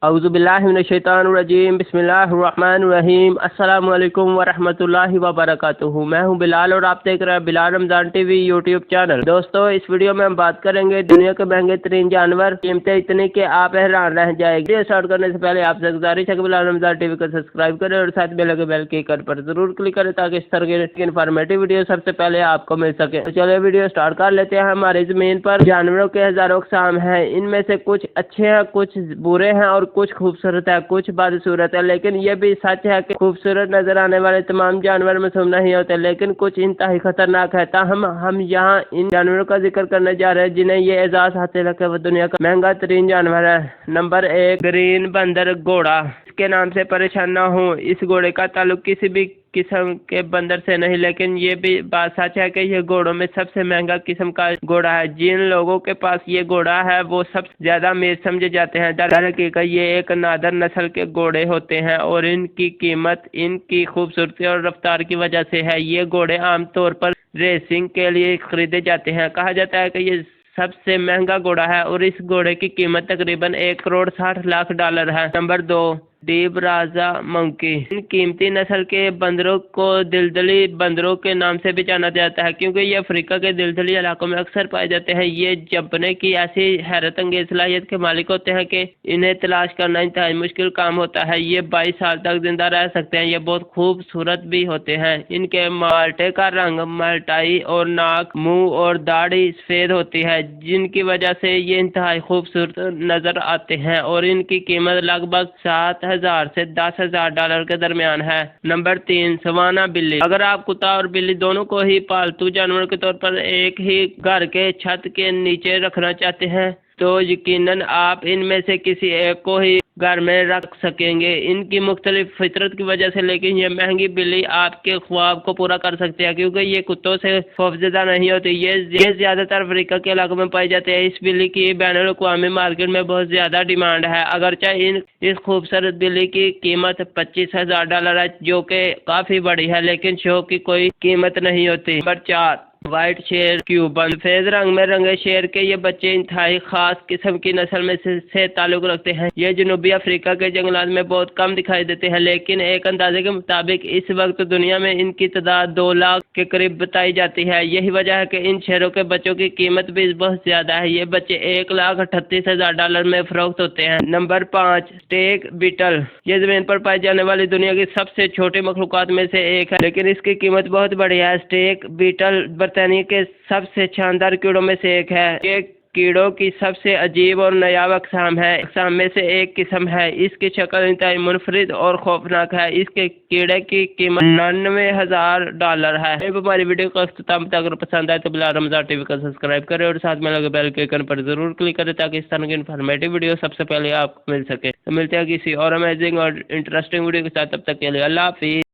औज़ुबिल्लाहिमिनश्शैतानिर्रजीम बिस्मिल्लाहिर्रहमानिर्रहीम अस्सलामु अलैकुम वरहमतुल्लाहि वबरकातुहू। मैं हूं बिलाल और आप देख रहे हैं Bilal Ramzan TV YouTube channel. दोस्तों, इस वीडियो में हम बात करेंगे दुनिया के महंगे तरीन जानवर, कीमतें इतनी कि आप हैरान रह जाएंगे। वीडियो स्टार्ट करने से पहले आपसे गुजारिश है कि बिलाल रमज़ान टीवी को सब्सक्राइब करें और साथ में लगे बेल के आइकन पर जरूर क्लिक करें ताकि इस तरह की इन्फॉर्मेटिव वीडियो सबसे पहले आपको मिल सके। तो चलिए वीडियो स्टार्ट कर लेते हैं। हमारी जमीन पर जानवरों के हजारों अक़साम हैं। इनमें से कुछ अच्छे हैं, कुछ बुरे हैं और कुछ खूबसूरत है, कुछ बदसूरत है। लेकिन ये भी सच है कि खूबसूरत नजर आने वाले तमाम जानवर मासूम नहीं होते, लेकिन कुछ इंतहाई खतरनाक है। ताहम हम यहाँ इन जानवरों का जिक्र करने जा रहे हैं जिन्हें ये एजाज हासिल है कि वो दुनिया का महंगा तरीन जानवर है। नंबर 1, ग्रीन बंदर घोड़ा। इसके नाम से परेशान न हो, इस घोड़े का ताल्लुक किसी भी किस्म के बंदर से नहीं, लेकिन ये भी बात सच है कि ये घोड़ों में सबसे महंगा किस्म का घोड़ा है। जिन लोगों के पास ये घोड़ा है वो सबसे ज्यादा अमीर समझे जाते हैं। दरअसल ये एक नादर नस्ल के घोड़े होते हैं और इनकी कीमत इनकी खूबसूरती और रफ्तार की वजह से है। ये घोड़े आमतौर पर रेसिंग के लिए खरीदे जाते हैं। कहा जाता है कि ये सबसे महंगा घोड़ा है और इस घोड़े की कीमत तकरीबन 1,60,00,000 डॉलर है। नंबर 2, डीब राजा मंकी। इन कीमती नस्ल के बंदरों को दिलदली बंदरों के नाम से भी जाना जाता है क्योंकि ये अफ्रीका के दिलदली इलाकों में अक्सर पाए जाते हैं। ये जंपने की ऐसी हैरत अंगेज सलाहियत के मालिक होते हैं कि इन्हें तलाश करना इंतहाई मुश्किल काम होता है। ये 22 साल तक जिंदा रह सकते हैं। ये बहुत खूबसूरत भी होते हैं। इनके माल्टे का रंग मल्टाई और नाक, मुंह और दाढ़ी सफेद होती है, जिनकी वजह से ये इंतहाई खूबसूरत नजर आते हैं और इनकी कीमत लगभग 7,000 से 10,000 डॉलर के दरमियान है। नंबर 3, सवाना बिल्ली। अगर आप कुत्ता और बिल्ली दोनों को ही पालतू जानवर के तौर पर एक ही घर के छत के नीचे रखना चाहते हैं तो यकीनन आप इनमें से किसी एक को ही घर में रख सकेंगे। इनकी मुख्तलिफ फितरत की वजह से लेकिन ये महंगी बिल्ली आपके ख्वाब को पूरा कर सकती है क्योंकि ये कुत्तों से खौफजदा नहीं होती। ये ज्यादातर अफ्रीका के इलाकों में पाई जाती है। इस बिल्ली की बैनुल अक़वामी मार्केट में बहुत ज्यादा डिमांड है। अगरचे इस खूबसूरत बिल्ली की कीमत 25,000 डॉलर है, जो कि काफी बड़ी है, लेकिन शो की कोई कीमत नहीं होती। नंबर 4, व्हाइट शेर क्यूबन। सफेद रंग में रंगे शेर के ये बच्चे इंतहाई खास किस्म की नस्ल में से ताल्लुक रखते हैं। ये जनूबी अफ्रीका के जंगलात में बहुत कम दिखाई देते हैं, लेकिन एक अंदाजे के मुताबिक इस वक्त दुनिया में इनकी तादाद 2 लाख के करीब बताई जाती है। यही वजह है कि इन शेरों के बच्चों की कीमत भी बहुत ज्यादा है। ये बच्चे 1,38,000 डॉलर में फरोख्त होते हैं। Number 5, stag beetle. ये जमीन पर पाई जाने वाली दुनिया की सबसे छोटी मखलूकात में से एक है, लेकिन इसकी कीमत बहुत बड़ी है। स्टेक बीटल बरतानिया के सबसे शानदार कीड़ों में से एक है। ये कीड़ों की सबसे अजीब और नायाब अक़साम में से एक किस्म है। इसकी शक्ल इंतहाई मुनफरिद और खौफनाक है। इसके कीड़े की कीमत 99,000 डॉलर है। हमारी वीडियो को अख्ताम तक अगर पसंद आए तो बिलाल रमज़ान टीवी को सब्सक्राइब करें और साथ में लगे बेल के आइकन पर जरूर क्लिक करें ताकि इस तरह की इन्फॉर्मेटिव वीडियो सबसे पहले आपको मिल सके। तो मिलते हैं किसी और अमेजिंग और इंटरेस्टिंग वीडियो के साथ, तब तक के लिए अल्लाह हाफिज़।